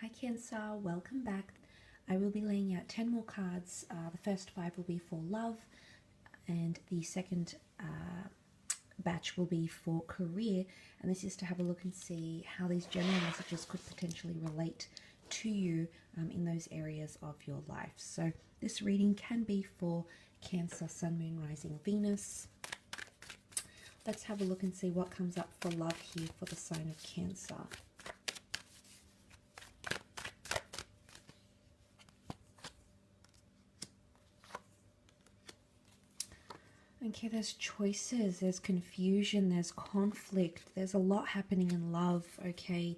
Hi Cancer, welcome back. I will be laying out 10 more cards. The first 5 will be for love, and the second batch will be for career. And this is to have a look and see how these general messages could potentially relate to you in those areas of your life. So this reading can be for Cancer, Sun, Moon, Rising, Venus. Let's have a look and see what comes up for love here for the sign of Cancer. Okay, there's choices, there's confusion, there's conflict, there's a lot happening in love, okay?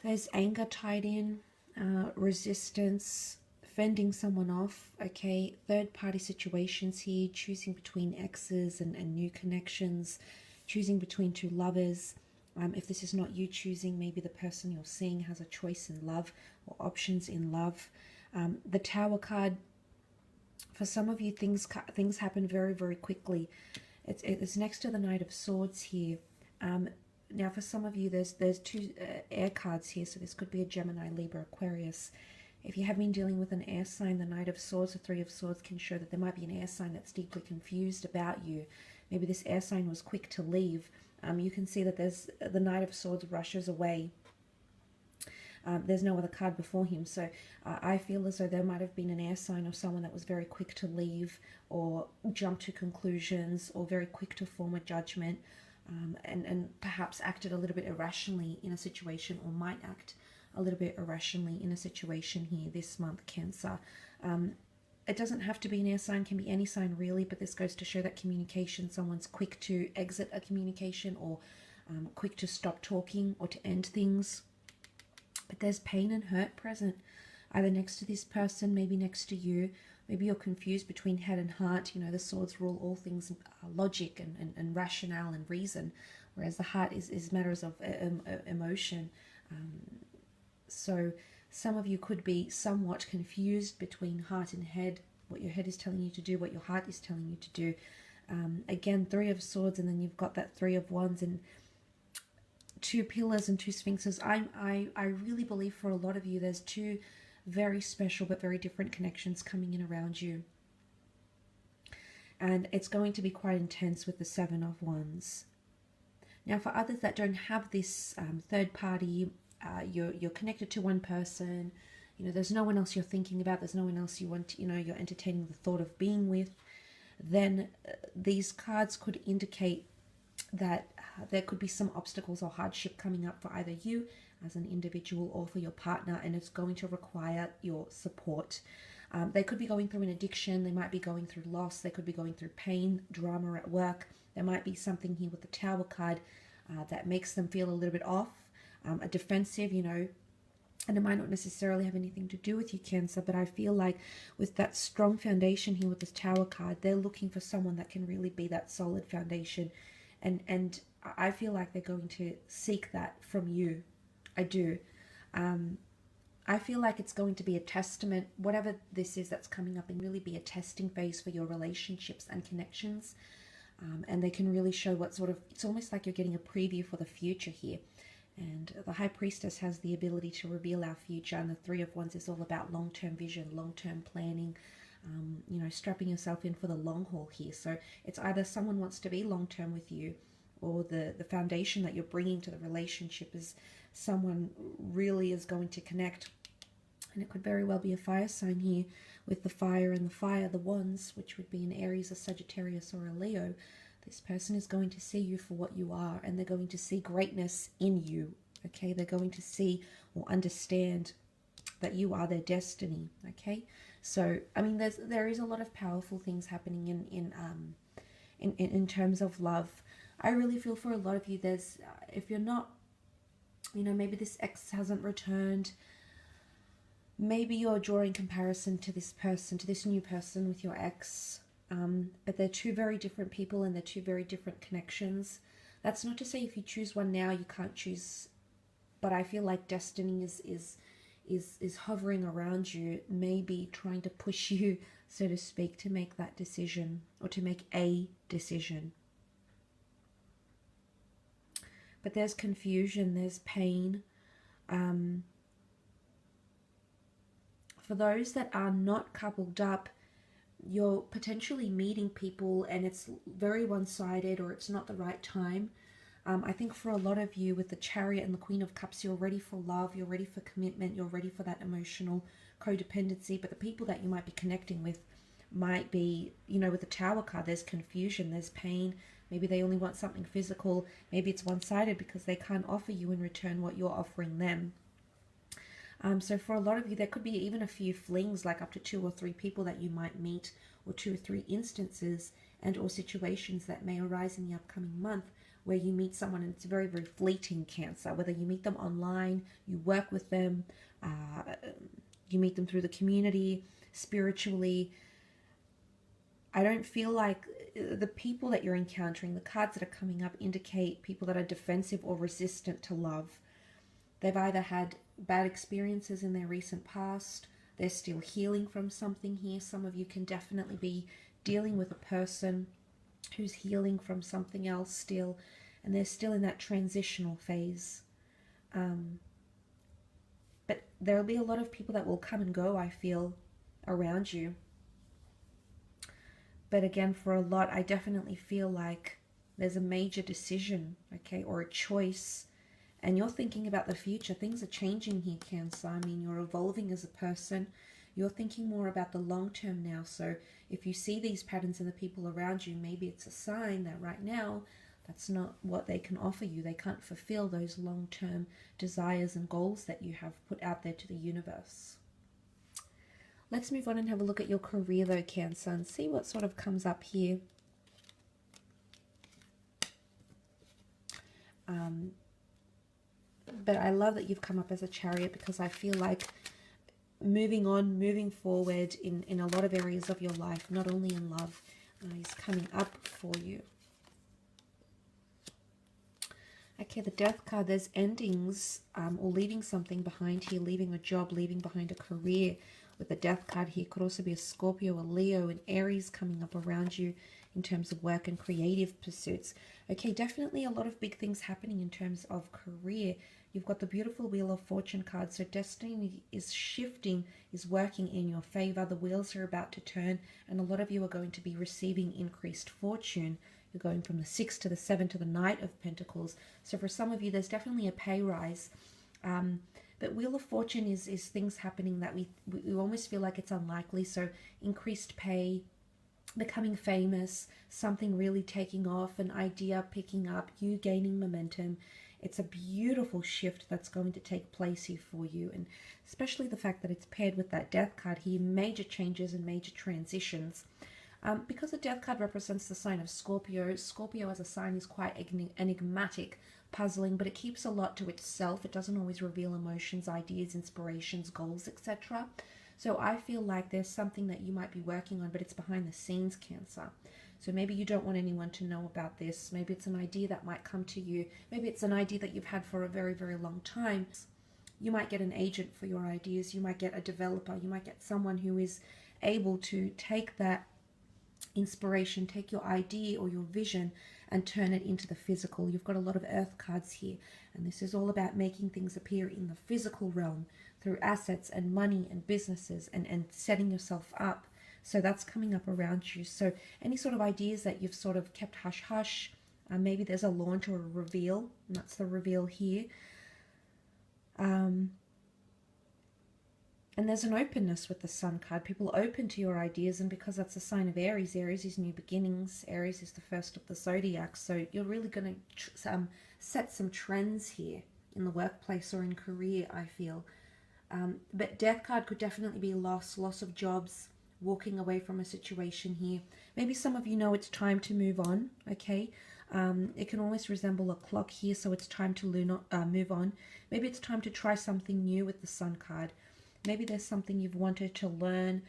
There's anger tied in, resistance, fending someone off, okay? Third-party situations here, choosing between exes and new connections, choosing between two lovers. If this is not you choosing, maybe the person you're seeing has a choice in love or options in love. The Tower card, for some of you, things happen very, very quickly. It's next to the Knight of Swords here. Now, for some of you, there's two air cards here, so this could be a Gemini, Libra, Aquarius. If you have been dealing with an air sign, the Knight of Swords, the Three of Swords can show that there might be an air sign that's deeply confused about you. Maybe this air sign was quick to leave. You can see that there's the Knight of Swords rushes away. There's no other card before him, so I feel as though there might have been an air sign or someone that was very quick to leave or jump to conclusions or very quick to form a judgment, and perhaps acted a little bit irrationally in a situation, or might act a little bit irrationally in a situation here this month, Cancer. It doesn't have to be an air sign, can be any sign really, but this goes to show that communication, someone's quick to exit a communication, or quick to stop talking or to end things. But there's pain and hurt present, either next to this person, maybe next to you. Maybe you're confused between head and heart. You know, the swords rule all things logic and rationale and reason, whereas the heart is matters of emotion. So some of you could be somewhat confused between heart and head, what your head is telling you to do, what your heart is telling you to do. Again, Three of Swords, and then you've got that Three of Wands, and two pillars and two sphinxes. I really believe for a lot of you there's two very special but very different connections coming in around you, and it's going to be quite intense with the Seven of Wands. Now, for others that don't have this third party, you're connected to one person, you know, there's no one else you're thinking about, there's no one else you want to, you know, you're entertaining the thought of being with, then these cards could indicate that there could be some obstacles or hardship coming up for either you as an individual or for your partner, and it's going to require your support. They could be going through an addiction, they might be going through loss, they could be going through pain, drama at work. There might be something here with the Tower card that makes them feel a little bit off, a defensive, you know, and it might not necessarily have anything to do with you, Cancer, but I feel like with that strong foundation here with this Tower card, they're looking for someone that can really be that solid foundation. And I feel like they're going to seek that from you. I do. I feel like it's going to be a testament, whatever this is that's coming up, and really be a testing phase for your relationships and connections. And they can really show what sort of, it's almost like you're getting a preview for the future here. And the High Priestess has the ability to reveal our future, and the Three of Wands is all about long-term vision, long-term planning, you know, strapping yourself in for the long haul here. So it's either someone wants to be long-term with you, or the foundation that you're bringing to the relationship is someone really is going to connect. And it could very well be a fire sign here with the fire and the fire, the wands, which would be an Aries, a Sagittarius, or a Leo. This person is going to see you for what you are, and they're going to see greatness in you, okay? They're going to see or understand that you are their destiny, okay? So, I mean, there is a lot of powerful things happening in terms of love. I really feel for a lot of you, there's, if you're not, you know, maybe this ex hasn't returned, maybe you're drawing comparison to this person, to this new person with your ex, but they're two very different people and they're two very different connections. That's not to say if you choose one now, you can't choose, but I feel like destiny is hovering around you, maybe trying to push you, so to speak, to make that decision, or to make a decision. But there's confusion, there's pain, For those that are not coupled up, you're potentially meeting people and it's very one-sided, or it's not the right time. I think for a lot of you with the Chariot and the Queen of Cups, you're ready for love, you're ready for commitment, you're ready for that emotional codependency. But the people that you might be connecting with might be, you know, with the Tower card, there's confusion, there's pain. Maybe they only want something physical. Maybe it's one-sided because they can't offer you in return what you're offering them. So for a lot of you, there could be even a few flings, like up to 2 or 3 people that you might meet, or 2 or 3 instances and or situations that may arise in the upcoming month where you meet someone and it's very, very fleeting, Cancer. Whether you meet them online, you work with them, you meet them through the community, spiritually. I don't feel like the people that you're encountering, the cards that are coming up indicate people that are defensive or resistant to love. They've either had bad experiences in their recent past, they're still healing from something here. Some of you can definitely be dealing with a person who's healing from something else still, and they're still in that transitional phase. But there'll be a lot of people that will come and go, I feel, around you. But again, for a lot, I definitely feel like there's a major decision, okay, or a choice. And you're thinking about the future. Things are changing here, Cancer. I mean, you're evolving as a person. You're thinking more about the long term now. So if you see these patterns in the people around you, maybe it's a sign that right now, that's not what they can offer you. They can't fulfill those long-term desires and goals that you have put out there to the universe. Let's move on and have a look at your career though, Cancer, and see what sort of comes up here. But I love that you've come up as a Chariot, because I feel like moving on, moving forward in a lot of areas of your life, not only in love, is coming up for you. Okay, the Death card, there's endings or leaving something behind here, leaving a job, leaving behind a career. With the Death card here, could also be a Scorpio, a Leo, an Aries coming up around you in terms of work and creative pursuits. Okay, definitely a lot of big things happening in terms of career. You've got the beautiful Wheel of Fortune card, so destiny is shifting, is working in your favor. The wheels are about to turn, and a lot of you are going to be receiving increased fortune. You're going from the 6 to the 7 to the Knight of Pentacles. So for some of you, there's definitely a pay rise. But Wheel of Fortune is things happening that we almost feel like it's unlikely. So increased pay, becoming famous, something really taking off, an idea picking up, you gaining momentum. It's a beautiful shift that's going to take place here for you. And especially the fact that it's paired with that Death card here, major changes and major transitions. Because the Death card represents the sign of Scorpio, Scorpio as a sign is quite enigmatic, puzzling, but it keeps a lot to itself. It doesn't always reveal emotions, ideas, inspirations, goals, etc. So I feel like there's something that you might be working on, but it's behind the scenes, Cancer. So maybe you don't want anyone to know about this. Maybe it's an idea that might come to you. Maybe it's an idea that you've had for a very, very long time. You might get an agent for your ideas. You might get a developer. You might get someone who is able to take that inspiration, take your idea or your vision and turn it into the physical. You've got a lot of Earth cards here, and this is all about making things appear in the physical realm through assets and money and businesses and setting yourself up. So that's coming up around you. So any sort of ideas that you've sort of kept hush-hush, maybe there's a launch or a reveal, and that's the reveal here. And there's an openness with the Sun card. People are open to your ideas, and because that's a sign of Aries, Aries is new beginnings. Aries is the first of the zodiac, so you're really going to set some trends here in the workplace or in career, I feel. But Death card could definitely be loss of jobs, walking away from a situation here. Maybe some of you know it's time to move on, okay? It can almost resemble a clock here, so it's time to move on. Maybe it's time to try something new with the Sun card. Maybe there's something you've wanted to learn,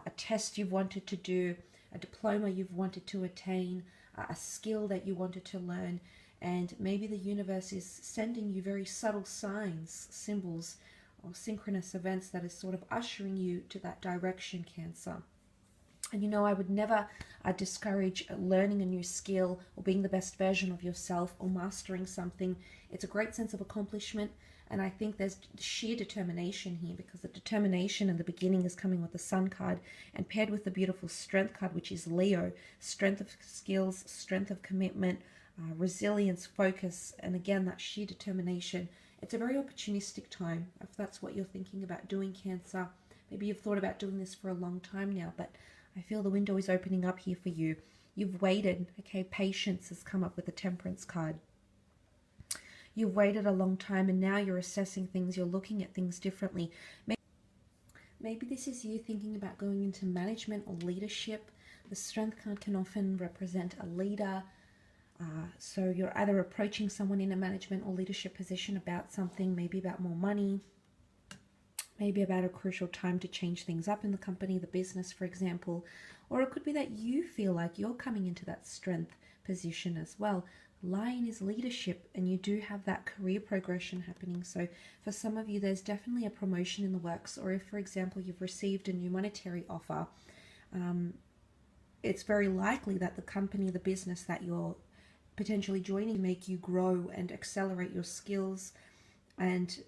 a test you've wanted to do, a diploma you've wanted to attain, a skill that you wanted to learn, and maybe the universe is sending you very subtle signs, symbols, or synchronous events that is sort of ushering you to that direction, Cancer. And you know, I would never discourage learning a new skill or being the best version of yourself or mastering something. It's a great sense of accomplishment. And I think there's sheer determination here, because the determination in the beginning is coming with the Sun card, and paired with the beautiful Strength card, which is Leo. Strength of skills, strength of commitment, resilience, focus, and again, that sheer determination. It's a very opportunistic time, if that's what you're thinking about doing, Cancer. Maybe you've thought about doing this for a long time now, but I feel the window is opening up here for you. You've waited, okay? Patience has come up with the Temperance card. You've waited a long time, and now you're assessing things. You're looking at things differently. Maybe this is you thinking about going into management or leadership. The Strength card can often represent a leader. So you're either approaching someone in a management or leadership position about something, maybe about more money, maybe about a crucial time to change things up in the company, the business, for example. Or it could be that you feel like you're coming into that Strength position as well. Lion is leadership, and you do have that career progression happening. So for some of you, there's definitely a promotion in the works. Or if, for example, you've received a new monetary offer, it's very likely that the company, the business that you're potentially joining, make you grow and accelerate your skills and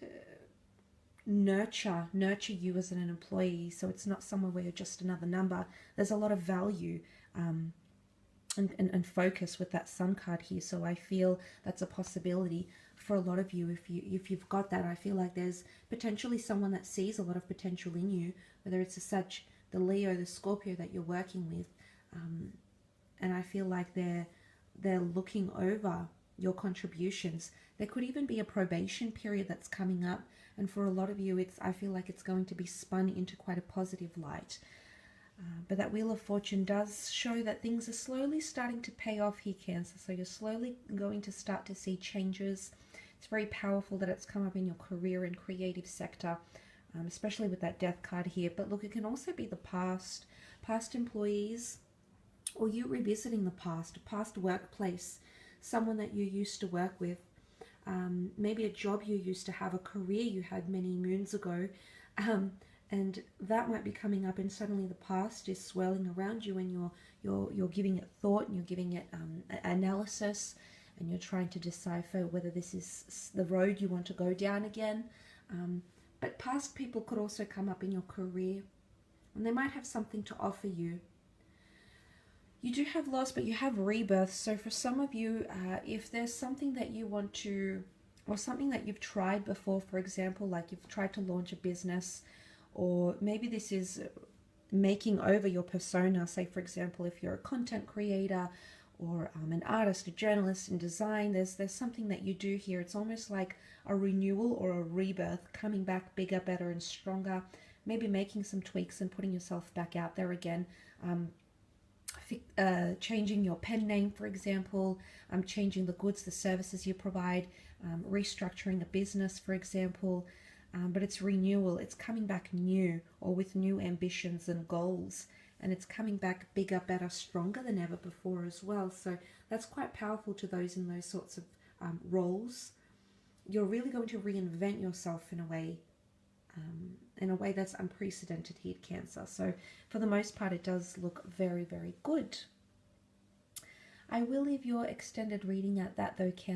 nurture you as an employee. So it's not somewhere where you're just another number. There's a lot of value and focus with that Sun card here. So I feel that's a possibility for a lot of you. If you've got that, I feel like there's potentially someone that sees a lot of potential in you, whether it's the Leo, the Scorpio that you're working with, and I feel like they're looking over your contributions. There could even be a probation period that's coming up, and for a lot of you, I feel like it's going to be spun into quite a positive light. But that Wheel of Fortune does show that things are slowly starting to pay off here, Cancer. So you're slowly going to start to see changes. It's very powerful that it's come up in your career and creative sector, especially with that Death card here. But look, it can also be the past employees, or you revisiting the past workplace, someone that you used to work with, maybe a job you used to have, a career you had many moons ago, and that might be coming up, and suddenly the past is swirling around you, and you're giving it thought, and you're giving it analysis, and you're trying to decipher whether this is the road you want to go down again. But past people could also come up in your career, and they might have something to offer you. You do have loss, but you have rebirth. So for some of you, if there's something that you want to, or something that you've tried before, for example, like you've tried to launch a business, or maybe this is making over your persona. Say, for example, if you're a content creator or an artist, a journalist in design, there's something that you do here. It's almost like a renewal or a rebirth, coming back bigger, better, and stronger. Maybe making some tweaks and putting yourself back out there again. Changing your pen name, for example, changing the goods, the services you provide, restructuring a business, for example. But it's renewal. It's coming back new, or with new ambitions and goals, and it's coming back bigger, better, stronger than ever before as well. So that's quite powerful to those in those sorts of roles. You're really going to reinvent yourself in a way that's unprecedented here, Cancer. So for the most part, it does look very, very good. I will leave your extended reading at that though, Cancer.